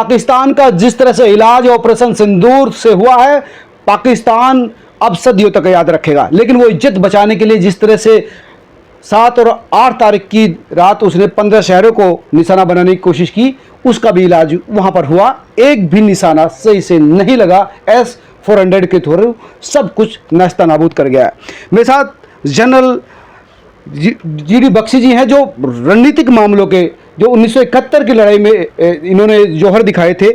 पाकिस्तान का जिस तरह से इलाज ऑपरेशन सिंदूर से हुआ है, पाकिस्तान अब सदियों तक याद रखेगा। लेकिन वो इज्जत बचाने के लिए जिस तरह से 7 और 8 तारीख की रात उसने 15 शहरों को निशाना बनाने की कोशिश की, उसका भी इलाज वहां पर हुआ। एक भी निशाना सही से नहीं लगा। S-400 के थ्रू सब कुछ नस्ता नाबूद कर गया है। मेरे साथ जनरल GD बख्शी जी हैं, जो रणनीतिक मामलों के, जो 1971 की लड़ाई में इन्होंने जौहर दिखाए थे।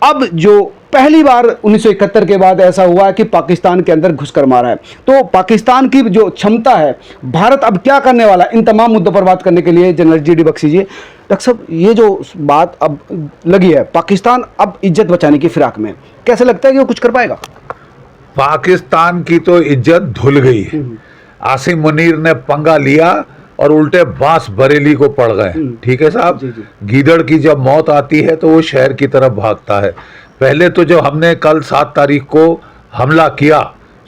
अब जो पहली बार 1971 के बाद ऐसा हुआ है कि पाकिस्तान के अंदर घुसकर मारा है, तो पाकिस्तान की जो क्षमता है, भारत अब क्या करने वाला है, इन तमाम मुद्दों पर बात करने के लिए जनरल GD बख्शी जी। डॉक्टर साहब, ये जो बात अब लगी है, पाकिस्तान अब इज्जत बचाने की फिराक में, कैसे लगता है कि वो कुछ कर पाएगा? पाकिस्तान की तो इज्जत धुल गई। आसिम मुनीर ने पंगा लिया और उल्टे बांस बरेली को पड़ गए। ठीक है साहब, गीदड़ की जब मौत आती है तो वो शहर की तरफ भागता है। पहले तो जो हमने कल 7 तारीख को हमला किया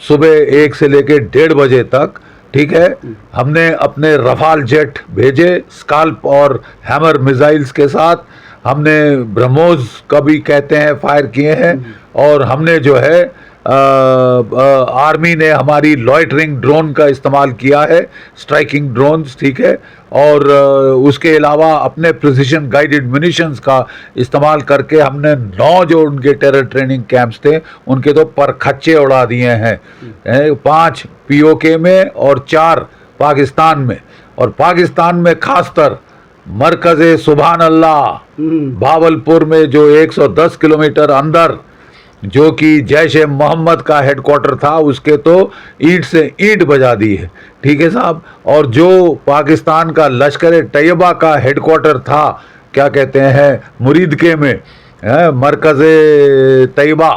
सुबह 1 से लेकर 1:30 बजे तक, ठीक है, हमने अपने रफाल जेट भेजे, स्काल्प और हैमर मिसाइल्स के साथ। हमने ब्रह्मोस का भी कहते हैं फायर किए हैं, और हमने जो है आर्मी ने हमारी लॉइटरिंग ड्रोन का इस्तेमाल किया है, स्ट्राइकिंग ड्रोन्स, ठीक है, और उसके अलावा अपने प्रिसिशन गाइडेड म्यूनिशंस का इस्तेमाल करके हमने 9 जो उनके टेरर ट्रेनिंग कैंप्स थे उनके तो परखच्चे उड़ा दिए हैं। 5 POK में और 4 पाकिस्तान में। और पाकिस्तान में खासतर मरकज़े सुभान अल्लाह भावलपुर में जो 110 किलोमीटर अंदर, जो कि जैश ए मोहम्मद का हेडक्वार्टर था, उसके तो ईंट से ईंट बजा दी है। ठीक है साहब, और जो पाकिस्तान का लश्कर तैयबा का हेडक्वार्टर था, क्या कहते हैं, मुरीदके में, मरकज़े तैयबा,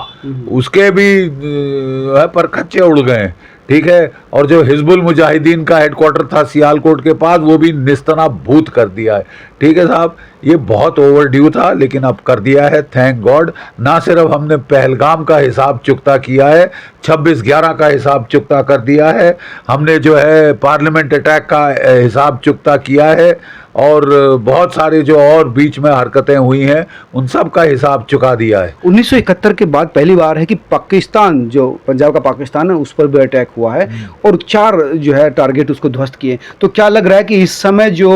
उसके भी परखच्चे उड़ गए। ठीक है, और जो हिजबुल मुजाहिदीन का हेडक्वार्टर था सियालकोट के पास, वो भी निस्तनाबूत कर दिया है। ठीक है साहब, ये बहुत ओवरड्यू था, लेकिन अब कर दिया है, थैंक गॉड। ना सिर्फ हमने पहलगाम का हिसाब चुकता किया है, 26/11 का हिसाब चुकता कर दिया है, हमने जो है पार्लियामेंट अटैक का हिसाब चुकता किया है, और बहुत सारे जो और बीच में हरकतें हुई हैं उन सब का हिसाब चुका दिया है। 1971 के बाद पहली बार है कि पाकिस्तान, जो पंजाब का पाकिस्तान है, उस पर भी अटैक हुआ है और 4 जो है टारगेट उसको ध्वस्त किए। तो क्या लग रहा है कि इस समय जो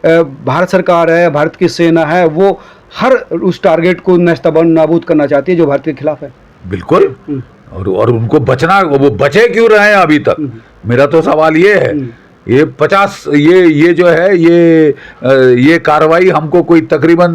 भारत सरकार है, भारत की सेना है, वो हर उस टारगेट को नेस्तनाबूद करना चाहती है जो भारत के खिलाफ है? बिल्कुल, और उनको बचना, वो बचे क्यों रहे हैं अभी तक, मेरा तो सवाल ये है। ये 50 ये जो है ये कार्रवाई हमको कोई तकरीबन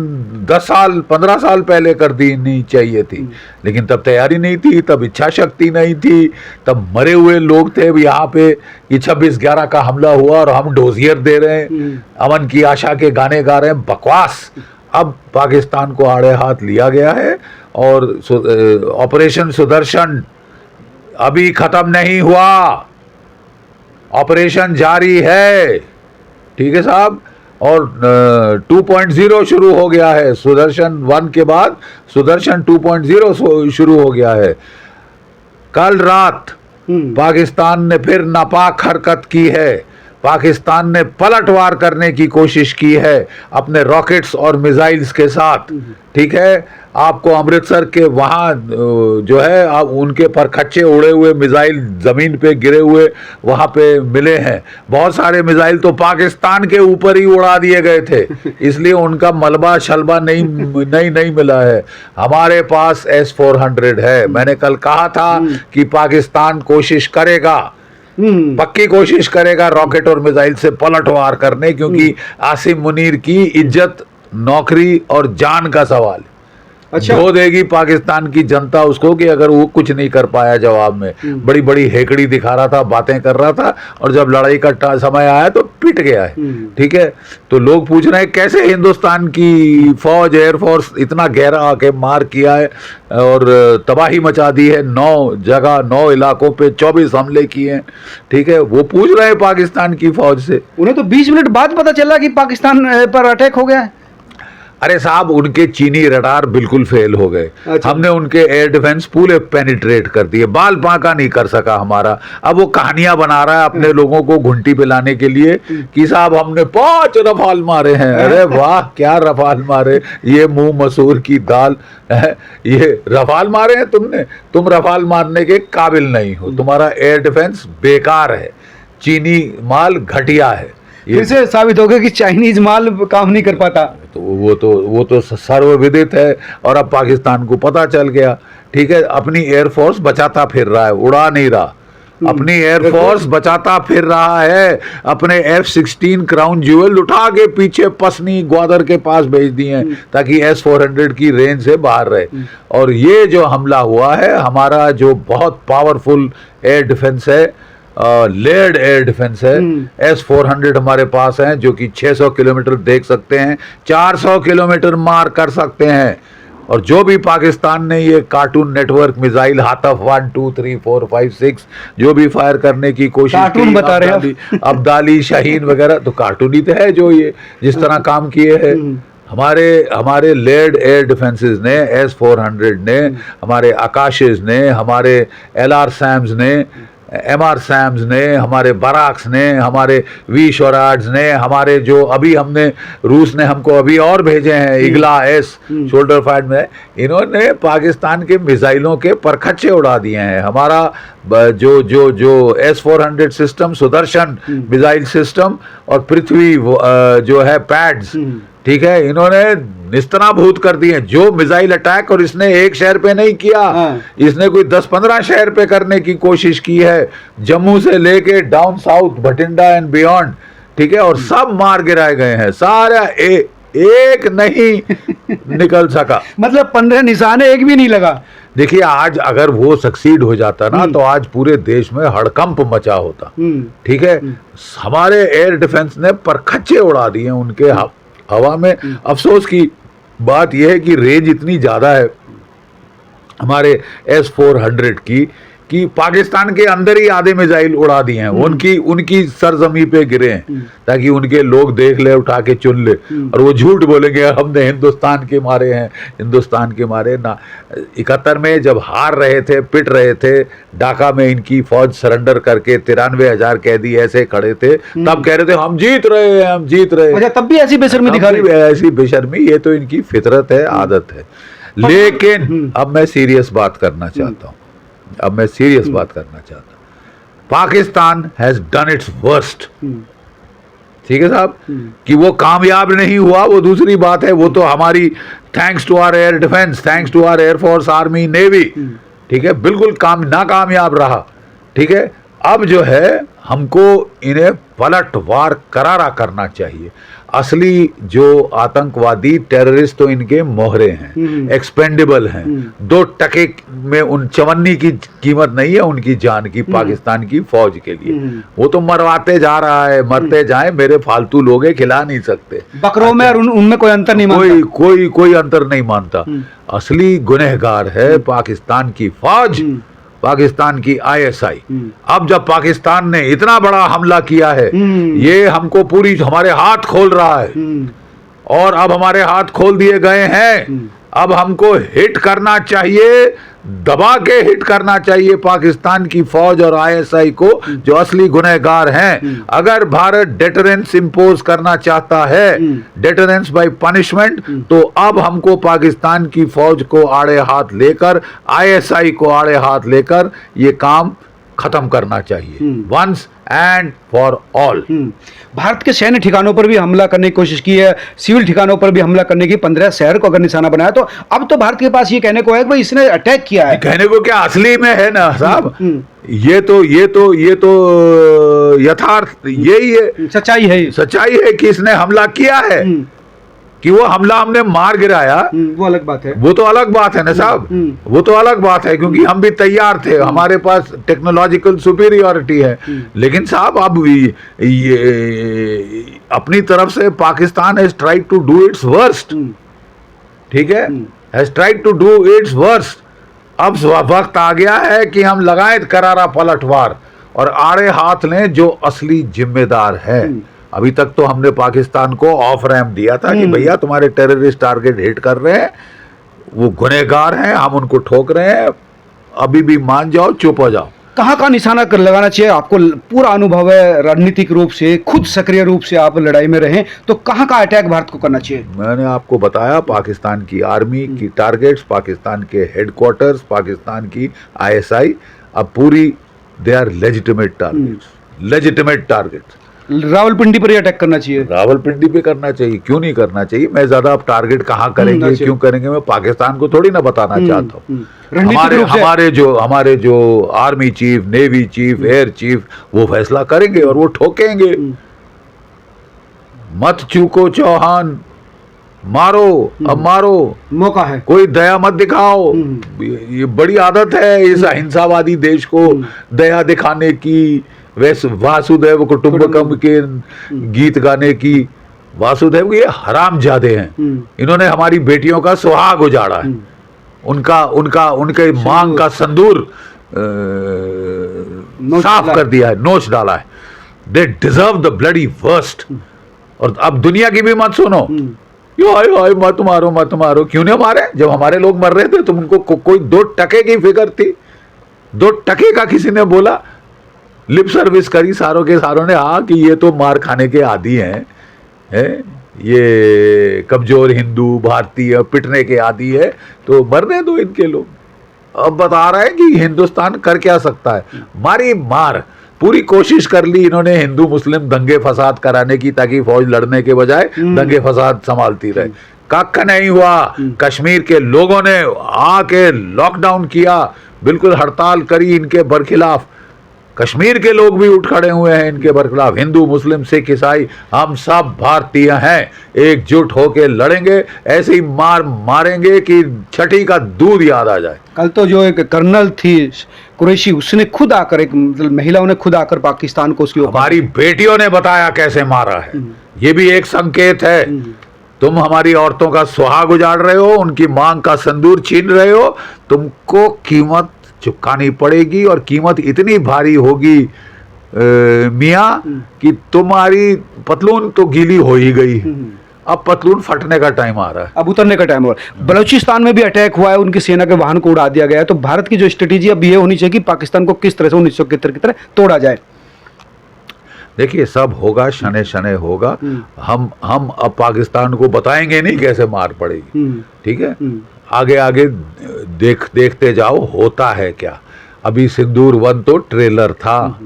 10 साल 15 साल पहले कर देनी चाहिए थी, लेकिन तब तैयारी नहीं थी, तब इच्छा शक्ति नहीं थी, तब मरे हुए लोग थे यहाँ पे। ये 26/11 का हमला हुआ और हम डोजियर दे रहे हैं, अमन की आशा के गाने गा रहे हैं, बकवास। अब पाकिस्तान को आड़े हाथ लिया गया है, और ऑपरेशन सुदर्शन अभी खत्म नहीं हुआ, ऑपरेशन जारी है। ठीक है साहब, और 2.0 शुरू हो गया है। सुदर्शन 1 के बाद सुदर्शन 2.0 शुरू हो गया है। कल रात पाकिस्तान ने फिर नापाक हरकत की है। पाकिस्तान ने पलटवार करने की कोशिश की है अपने रॉकेट्स और मिसाइल्स के साथ। ठीक है, आपको अमृतसर के वहाँ जो है आप उनके परखच्चे उड़े हुए मिसाइल ज़मीन पे गिरे हुए वहाँ पे मिले हैं। बहुत सारे मिसाइल तो पाकिस्तान के ऊपर ही उड़ा दिए गए थे, इसलिए उनका मलबा शलबा नहीं मिला है। हमारे पास S-400 है। मैंने कल कहा था कि पाकिस्तान कोशिश करेगा, पक्की कोशिश करेगा रॉकेट और मिसाइल से पलटवार करने, क्योंकि आसिम मुनीर की इज्जत, नौकरी और जान का सवाल। अच्छा, धो देगी पाकिस्तान की जनता उसको कि अगर वो कुछ नहीं कर पाया जवाब में। बड़ी बड़ी हेकड़ी दिखा रहा था, बातें कर रहा था, और जब लड़ाई का समय आया तो पिट गया है। ठीक है, तो लोग पूछ रहे हैं कैसे हिंदुस्तान की फौज, एयरफोर्स इतना गहरा आके मार किया है और तबाही मचा दी है। 9 जगह 9 इलाकों पे 24 हमले किए हैं। ठीक है, वो पूछ रहे हैं पाकिस्तान की फौज से। उन्हें तो 20 मिनट बाद पता चला कि पाकिस्तान पर अटैक हो गया है। अरे साहब, उनके चीनी रडार बिल्कुल फेल हो गए। अच्छा। हमने उनके एयर डिफेंस पूरे पेनिट्रेट कर दिए, बाल बांका नहीं कर सका हमारा। अब वो कहानियां बना रहा है अपने लोगों को घुंटी पे लाने के लिए कि साहब हमने 5 रफाल मारे हैं। अरे वाह, क्या रफाल मारे, ये मुंह मसूर की दाल है। ये रफाल मारे हैं तुमने, तुम रफाल मारने के काबिल नहीं हो, तुम्हारा एयर डिफेंस बेकार है, चीनी माल घटिया है। फिर से साबित हो गया कि चाइनीज माल काम नहीं कर पाता। तो वो तो सर्वविदित है, और अब पाकिस्तान को पता चल गया। ठीक है, अपनी एयरफोर्स बचाता फिर रहा है, उड़ा नहीं रहा। अपनी एयरफोर्स बचाता फिर रहा है। अपने F-16 क्राउन ज्यूल उठा के पीछे पसनी ग्वादर के पास भेज दिए हैं ताकि S-400 की रेंज से बाहर रहे। और ये जो हमला हुआ है, हमारा जो बहुत पावरफुल एयर डिफेंस है, लेयर्ड एयर डिफेंस है, S-400 हमारे पास हैं जो कि 600 किलोमीटर देख सकते हैं, 400 किलोमीटर मार कर सकते हैं। और जो भी पाकिस्तान ने ये कार्टून नेटवर्क मिसाइल हाथफ 1 2 3 4 5 6 जो भी फायर करने की कोशिश कार्टून बता रहे हैं अब्दाली शाहीन वगैरह, तो कार्टून ही तो है जो ये जिस तरह काम किए हैं। हमारे लेयर्ड एयर डिफेंसेस ने, S-400 ने, हमारे आकाशेस ने, हमारे LR सैम्स ने, MR सैम्स ने, हमारे बराक्स ने, हमारे वी शोराड्स ने, हमारे जो अभी हमने रूस ने हमको अभी और भेजे हैं इगला S शोल्डर फाइट में, इन्होंने पाकिस्तान के मिसाइलों के परखच्चे उड़ा दिए हैं। हमारा जो S-400 system, Sudarshan missile system और पृथ्वी जो है पैड्स, ठीक है, इन्होंने निस्तनाभूत कर दिए। जो मिसाइल अटैक और इसने एक शहर पे नहीं किया, इसने कोई 10-15 शहर पे करने की कोशिश की है, जम्मू से लेके down south Bathinda and beyond. ठीक है, और सब मार गिराए गए हैं, सारा एक नहीं निकल सका। मतलब 15 निशाने एक भी नहीं लगा। देखिए, आज अगर वो सक्सीड हो जाता ना, तो आज पूरे देश में हड़कंप मचा होता। ठीक है, हमारे एयर डिफेंस ने परखच्चे उड़ा दिए उनके हवा में। अफसोस की बात यह है कि रेंज इतनी ज़्यादा है हमारे S-400 की कि पाकिस्तान के अंदर ही आधे मिसाइल उड़ा दिए हैं, उनकी सरजमी पे गिरे हैं ताकि उनके लोग देख ले, उठा के चुन ले, और वो झूठ बोलेंगे हमने हिंदुस्तान के मारे हैं, हिंदुस्तान के मारे ना। 71 में जब हार रहे थे, पिट रहे थे, ढाका में इनकी फौज सरेंडर करके 93,000 कैदी ऐसे खड़े थे, तब कह रहे थे हम जीत रहे हैं, हम जीत रहे हैं। अच्छा, तब भी ऐसी बेशर्मी दिखा रही है। ऐसी बेशर्मी, ये तो इनकी फितरत है, आदत है। लेकिन अब मैं सीरियस बात करना चाहता हूँ, Pakistan has done it's worst. ठीक है साहब, कि वो कामयाब नहीं हुआ वो दूसरी बात है, वो तो हमारी thanks to our air defence, thanks to our air force, army, navy, ठीक है, बिल्कुल नाकामयाब रहा। ठीक है, अब जो है हमको इन्हें पलटवार करारा करना चाहिए। असली जो आतंकवादी टेररिस्ट तो इनके मोहरे हैं, एक्सपेंडेबल हैं। 2 टके में उन चवन्नी की कीमत नहीं है उनकी जान की पाकिस्तान की फौज के लिए। वो तो मरवाते जा रहा है, मरते जाए, मेरे फालतू लोग खिला नहीं सकते बकरों में, और उनमें कोई अंतर नहीं मानता, कोई अंतर नहीं मानता। असली गुनहगार है पाकिस्तान की फौज, पाकिस्तान की ISI। अब जब पाकिस्तान ने इतना बड़ा हमला किया है, ये हमको पूरी हमारे हाथ खोल रहा है, और अब हमारे हाथ खोल दिए गए हैं। अब हमको हिट करना चाहिए, दबा के हिट करना चाहिए पाकिस्तान की फौज और ISI को, जो असली गुनहगार हैं। अगर भारत डेटरेंस इंपोज करना चाहता है, डेटरेंस बाय पनिशमेंट, तो अब हमको पाकिस्तान की फौज को आड़े हाथ लेकर, ISI को आड़े हाथ लेकर ये काम खत्म करना चाहिए, once and for all. Bharat के सैन्य ठिकानों पर भी हमला करने की कोशिश की है, सिविल ठिकानों पर भी हमला करने की, 15 शहर को अगर निशाना बनाया, तो अब तो भारत के पास ये कहने को है कि भाई इसने अटैक किया है। कहने को क्या, असली में है ना साहब, ये तो यथार्थ यही है, सच्चाई है कि इसने हमला किया है। कि वो हमला हमने मार गिराया, वो अलग बात है, वो तो अलग बात है ना साहब, वो तो अलग बात है, क्योंकि हम भी तैयार थे, हमारे पास टेक्नोलॉजिकल सुपीरियरिटी है। लेकिन साहब अब ये अपनी तरफ से Pakistan has tried to do its worst. ठीक है, has tried to do its worst. अब वक्त आ गया है कि हम लगाएं करारा पलटवार और आड़े हाथ लें जो असली जिम्मेदार है। अभी तक तो हमने पाकिस्तान को ऑफ रैम्प दिया था कि भैया तुम्हारे टेररिस्ट टारगेट हिट कर रहे हैं, वो गुनहगार हैं, हम उनको ठोक रहे हैं, अभी भी मान जाओ, चुप हो जाओ। कहाँ का निशाना कर लगाना चाहिए? आपको पूरा अनुभव है रणनीतिक रूप से, खुद सक्रिय रूप से आप लड़ाई में रहे, तो कहाँ का अटैक भारत को करना चाहिए? मैंने आपको बताया, पाकिस्तान की आर्मी की टारगेट्स, पाकिस्तान के हेडक्वार्टर्स, पाकिस्तान की आईएसआई, अब पूरी they are legitimate targets. Rawalpindi पर ही अटैक करना चाहिए? रावलपिंडी पे करना चाहिए, क्यों नहीं करना चाहिए? मैं ज्यादा अब टारगेट कहाँ करेंगे, क्यों करेंगे, मैं पाकिस्तान को थोड़ी ना बताना चाहता हूँ। हमारे जो army chief, navy chief, air chief, वो फैसला करेंगे और वो ठोकेंगे। मत चूको चौहान, मारो, अब मारो, मौका है, कोई दया मत दिखाओ। ये बड़ी आदत है इस अहिंसावादी देश को दया दिखाने की, वैसे वासुदेव कुटुंबकम के गीत गाने की। वासुदेव ये हरामजादे हैं, इन्होंने हमारी बेटियों का सुहाग उजाड़ा है, उनके मांग का संदूर साफ कर दिया है, नोच डाला है। They deserve the bloody worst. और अब दुनिया की भी मत सुनो, यो हाय मत मारो। क्यों नहीं मारे? जब हमारे लोग मर रहे थे तो उनको कोई 2 टके की फिक्र थी? 2 टके का किसी ने बोला? लिप सर्विस करी सारों के सारों ने, हाँ कि ये तो मार खाने के आदी हैं, ये कमजोर हिंदू भारतीय पिटने के आदी है, तो मरने दो इनके लोग। अब बता रहे हैं कि हिंदुस्तान कर क्या सकता है, मारी मार। पूरी कोशिश कर ली इन्होंने हिंदू मुस्लिम दंगे फसाद कराने की, ताकि फौज लड़ने के बजाय दंगे फसाद संभालती रहे। कख नहीं हुआ। कश्मीर के लोगों ने आके लॉकडाउन किया, बिल्कुल हड़ताल करी इनके बरखिलाफ। कश्मीर के लोग भी उठ खड़े हुए हैं इनके बरखिलाफ। हिंदू मुस्लिम सिख ईसाई हम सब भारतीय हैं, एकजुट होके लड़ेंगे, ऐसे ही मारेंगे कि छठी का दूध याद आ जाए। कल तो जो एक कर्नल थी कुरैशी, उसने खुद आकर, एक मतलब महिलाओं ने खुद आकर पाकिस्तान को, उसकी हमारी बेटियों ने बताया कैसे मारा है। ये भी एक संकेत है। तुम हमारी औरतों का सुहाग उजाड़ रहे हो, उनकी मांग का संदूर छीन रहे हो, तुमको कीमत चुकानी पड़ेगी, और कीमत इतनी भारी होगी मियाँ कि तुम्हारी पतलून तो गीली हो ही गई, अब पतलून फटने का टाइम आ रहा है, अब उतरने का टाइम हो रहा है। बलूचिस्तान में भी अटैक हुआ है, उनकी सेना के वाहन को उड़ा दिया गया है। तो भारत की जो स्ट्रेटेजी अब ये होनी चाहिए कि पाकिस्तान को किस तरह से 1971 की तरह तोड़ा जाए। देखिए, सब होगा, शने शने होगा। हम अब पाकिस्तान को बताएंगे नहीं कैसे मार पड़ेगी, ठीक है? आगे आगे देखते जाओ होता है क्या। अभी सिंदूर 1 तो ट्रेलर था,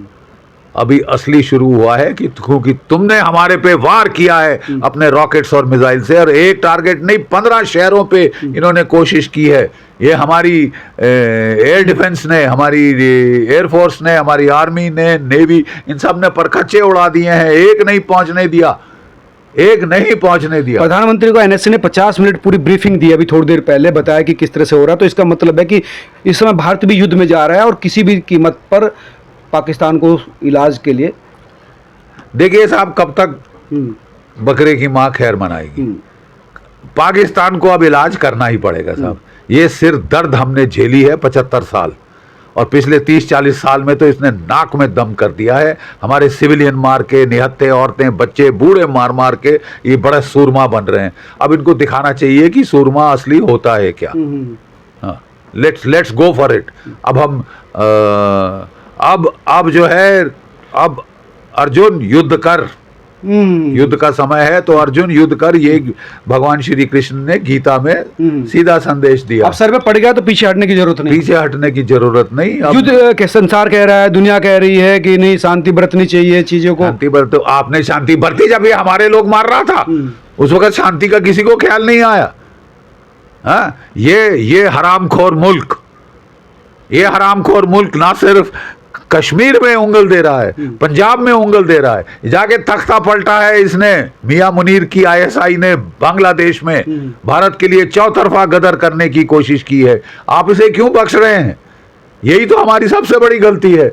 अभी असली शुरू हुआ है कि क्योंकि तुमने हमारे पे वार किया है अपने रॉकेट्स और मिसाइल से, और एक टारगेट नहीं 15 शहरों पे इन्होंने कोशिश की है। ये हमारी एयर डिफेंस ने, हमारी एयरफोर्स ने, हमारी आर्मी ने, नेवी, इन सब ने परखच्चे उड़ा दिए हैं, एक नहीं पहुंचने दिया। प्रधानमंत्री को एनएसए ने 50 मिनट पूरी ब्रीफिंग दी अभी थोड़ी देर पहले, बताया कि किस तरह से हो रहा है। तो इसका मतलब है कि इस समय भारत भी युद्ध में जा रहा है, और किसी भी कीमत पर पाकिस्तान को इलाज के लिए। देखिए साहब, कब तक बकरे की माँ खैर मनाएगी? पाकिस्तान को अब इलाज करना ही पड़ेगा साहब। ये सिर दर्द हमने झेली है 75 साल, और पिछले 30-40 साल में तो इसने नाक में दम कर दिया है। हमारे सिविलियन मार के, निहत्थे औरतें बच्चे बूढ़े मार के ये बड़े सूरमा बन रहे हैं। अब इनको दिखाना चाहिए कि सूरमा असली होता है क्या। Let's go for it. अब हम अब जो है, अब अर्जुन युद्ध कर, युद्ध का समय है तो अर्जुन युद्ध कर, ये भगवान श्री कृष्ण ने गीता में सीधा संदेश दिया। अब सर पे पड़ गया तो पीछे हटने की जरूरत नहीं। युद्ध के संसार कह रहा है, दुनिया कह रही है कि नहीं, शांति बरतनी चाहिए चीजों को। शांति बरतो। आपने शांति बरती जब ये हमारे लोग मार रहा था, उस वक्त शांति का किसी को ख्याल नहीं आया। हाँ, ये हरामखोर मुल्क ना सिर्फ कश्मीर में उंगल दे रहा है, पंजाब में उंगल दे रहा है, जाके तख्ता पलटा है इसने, मियां मुनीर की आईएसआई ने बांग्लादेश में भारत के लिए चौतरफा गदर करने की कोशिश की है। आप इसे क्यों बख्श रहे हैं? यही तो हमारी सबसे बड़ी गलती है।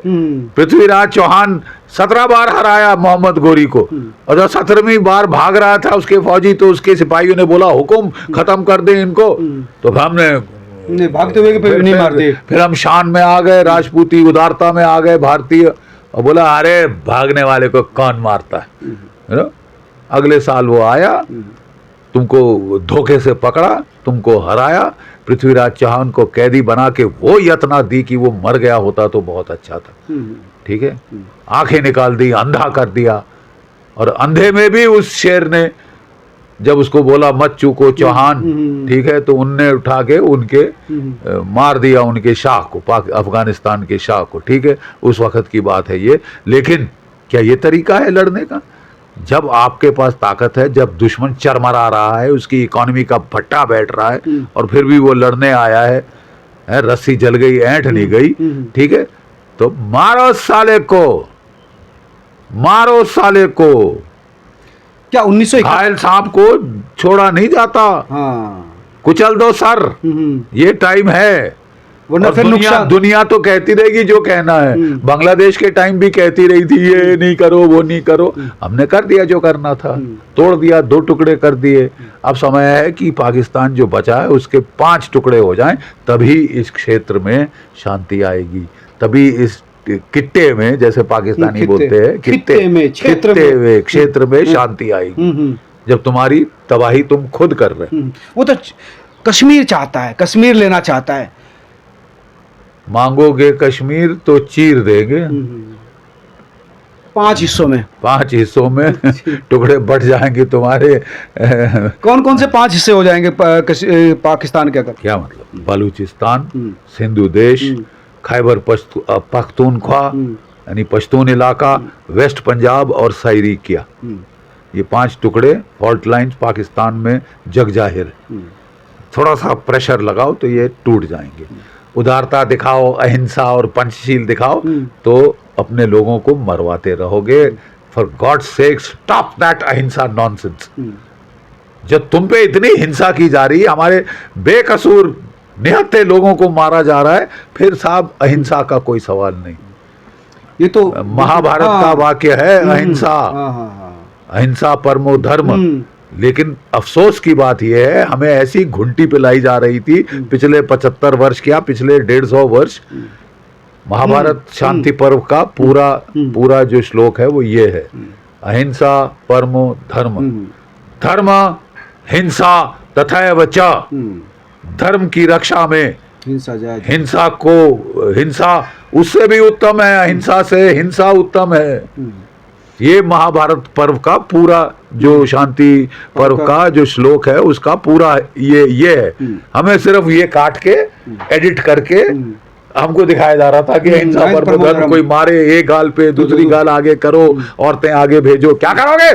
पृथ्वीराज चौहान 17 बार हराया मोहम्मद गोरी को, और जब 17वीं बार भाग रहा था उसके फौजी, तो उसके सिपाहियों ने बोला हुकुम खत्म कर दे इनको, तो हमने नहीं, भागते हुए फिर नहीं मारते। फिर हम शान में आ गए, राजपूती उदारता में आ गए भारतीय, और बोला अरे भागने वाले को कौन मारता है। है ना। अगले साल वो आया, तुमको धोखे से पकड़ा, तुमको हराया, पृथ्वीराज चौहान को कैदी बना के वो यातना दी कि वो मर गया होता तो बहुत अच्छा था। ठीक है, आंखें निकाल दी, अंधा कर दिया। और अंधे में भी उस शेर ने जब उसको बोला मत चूको चौहान, ठीक है, तो उनने उठा के उनके मार दिया उनके शाह को, अफगानिस्तान के शाह को। ठीक है, उस वक्त की बात है ये। लेकिन क्या ये तरीका है लड़ने का? जब आपके पास ताकत है, जब दुश्मन चरमरा रहा है, उसकी इकोनॉमी का भट्टा बैठ रहा है, और फिर भी वो लड़ने आया है, रस्सी जल गई, ऐंठ नहीं गई, ठीक है, तो मारो साले को, मारो साले को। क्या 1971 घायल सांप को छोड़ा नहीं जाता, हाँ, कुचल दो सर, ये टाइम है। वरना और फिर नुकसान। दुनिया तो कहती रहेगी जो कहना है। बांग्लादेश के टाइम भी कहती रही थी ये नहीं करो, वो नहीं करो। हमने कर दिया जो करना था, तोड़ दिया, 2 टुकड़े कर दिए। अब समय है कि पाकिस्तान जो बचा है उसके 5 टुकड़े हो जाएं, तभी इस क्षेत्र में शांति आएगी, तभी इस किट्टे में, जैसे पाकिस्तानी बोलते हैं, खित्ते में, क्षेत्र में शांति आएगी जब तुम्हारी तबाही तुम खुद कर रहे। वो तो कश्मीर चाहता है, कश्मीर लेना चाहता है। मांगोगे कश्मीर तो चीर देंगे, 5 हिस्सों में, 5 हिस्सों में टुकड़े बढ़ जाएंगे तुम्हारे। कौन कौन से 5 हिस्से हो जाएंगे पाकिस्तान के? अगर क्या मतलब? बलूचिस्तान, सिंधु देश, खैबर पख्तूनख्वा यानी पश्तून इलाका, वेस्ट पंजाब और सैरीकिया, ये 5 टुकड़े फॉल्ट लाइन्स पाकिस्तान में जग जाहिर है। थोड़ा सा प्रेशर लगाओ तो ये टूट जाएंगे। उदारता दिखाओ, अहिंसा और पंचशील दिखाओ तो अपने लोगों को मरवाते रहोगे। For God sake stop that अहिंसा नॉनसेंस। जब तुम पे इतनी हिंसा की जा रही है, हमारे बेकसूर निहत्थे लोगों को मारा जा रहा है, फिर साहब अहिंसा का कोई सवाल नहीं। ये तो महाभारत का वाक्य है, अहिंसा, अहिंसा परमो धर्म। लेकिन अफसोस की बात यह है, हमें ऐसी घुंटी पिलाई जा रही थी पिछले 75 वर्ष, क्या पिछले 150 वर्ष। महाभारत शांति पर्व का पूरा जो श्लोक है वो ये है, अहिंसा परमो धर्म, धर्म हिंसा तथैव च। धर्म की रक्षा में हिंसा उससे भी उत्तम है, अहिंसा से हिंसा उत्तम है। ये महाभारत पर्व का पूरा जो शांति पर्व का जो श्लोक है उसका पूरा ये है। हमें सिर्फ ये काट के एडिट करके हमको दिखाया जा रहा था कि अहिंसा परमो धर्म, कोई मारे एक गाल पे दूसरी गाल आगे करो, औरतें आगे भेजो, क्या करोगे?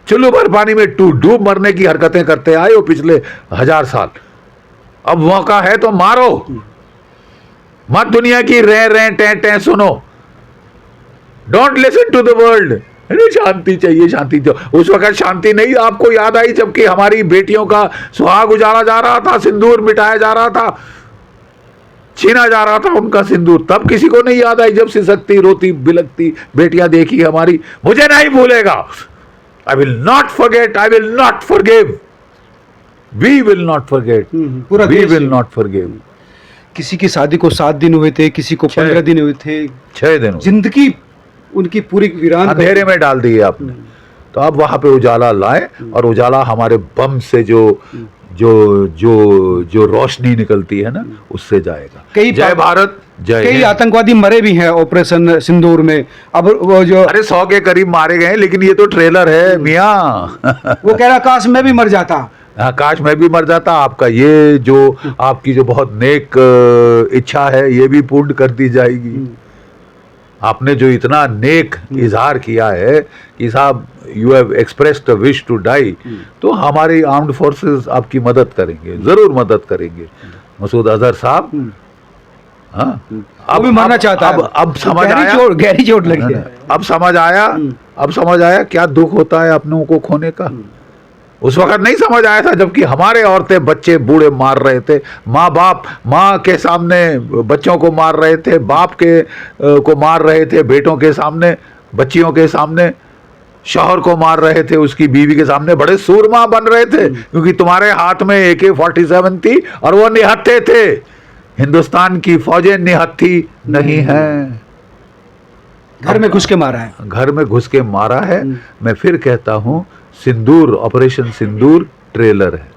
चुल्लू भर पानी में डूब मरने की हरकतें करते आए हो पिछले 1000 साल। अब मौका है तो मारो, मत दुनिया की रह टें सुनो। Don't listen to the world. शांति चाहिए, शांति चाहिए। उस वक्त शांति नहीं आपको याद आई जबकि हमारी बेटियों का सुहाग उजाड़ा जा रहा था, सिंदूर मिटाया जा रहा था, छीना जा रहा था उनका सिंदूर। तब किसी को नहीं याद आई जब सिसकती रोती बिलकती बेटियां देखी हमारी। मुझे नहीं भूलेगा। I will not forget, I will not forgive. We will not forget. We will not forgive. किसी की शादी को 7 दिन हुए थे, किसी को 15 दिन हुए थे, 6 दिन, जिंदगी उनकी पूरी वीरान अंधेरे में डाल दी है आपने। तो अब वहां पे उजाला लाए, और उजाला हमारे बम से जो रोशनी निकलती है ना, उससे जाएगा। जय भारत, जय। कई आतंकवादी मरे भी हैं ऑपरेशन सिंदूर में। अब वो जो 100 के करीब मारे गए, लेकिन ये तो ट्रेलर है मियाँ। वो कह रहा काश मैं भी मर जाता। काश मैं भी मर जाता। आपका ये जो आपकी जो बहुत नेक इच्छा है ये भी पूर्ण कर दी जाएगी। आपने जो इतना नेक इजहार किया है कि साहब you have expressed a wish to die, तो हमारी आर्म्ड फोर्सेस आपकी मदद करेंगे, जरूर मदद करेंगे। मसूद अजहर साहब, हाँ, अब भी मरना चाहता है। अब समझ आया, गहरी चोट लगी है। अब समझ आया क्या दुख होता है अपनों को खोने का। उस वक्त नहीं समझ आया था जबकि हमारे औरतें बच्चे बूढ़े मार रहे थे, माँ के सामने बच्चों को मार रहे थे, बाप को मार रहे थे, बेटों के सामने, बच्चियों के सामने, शौहर को मार रहे थे, उसकी बीवी के सामने बड़े सूरमा बन रहे थे, क्योंकि तुम्हारे हाथ में AK-47 थी और वो निहत्थे थे। हिंदुस्तान की फौजें निहत्थी नहीं हैं। घर में घुस के मारा है। घर में घुस के मारा है। मैं फिर कहता हूँ, सिंदूर, ऑपरेशन सिंदूर ट्रेलर है।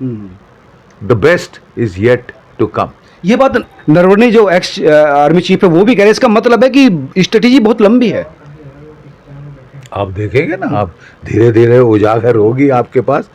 The best is yet to come. ये बात नरवणे जो एक्स आर्मी चीफ है वो भी कह रहे हैं। इसका मतलब है कि स्ट्रेटेजी बहुत लंबी है। आप देखेंगे ना, आप धीरे धीरे उजागर होगी आपके पास।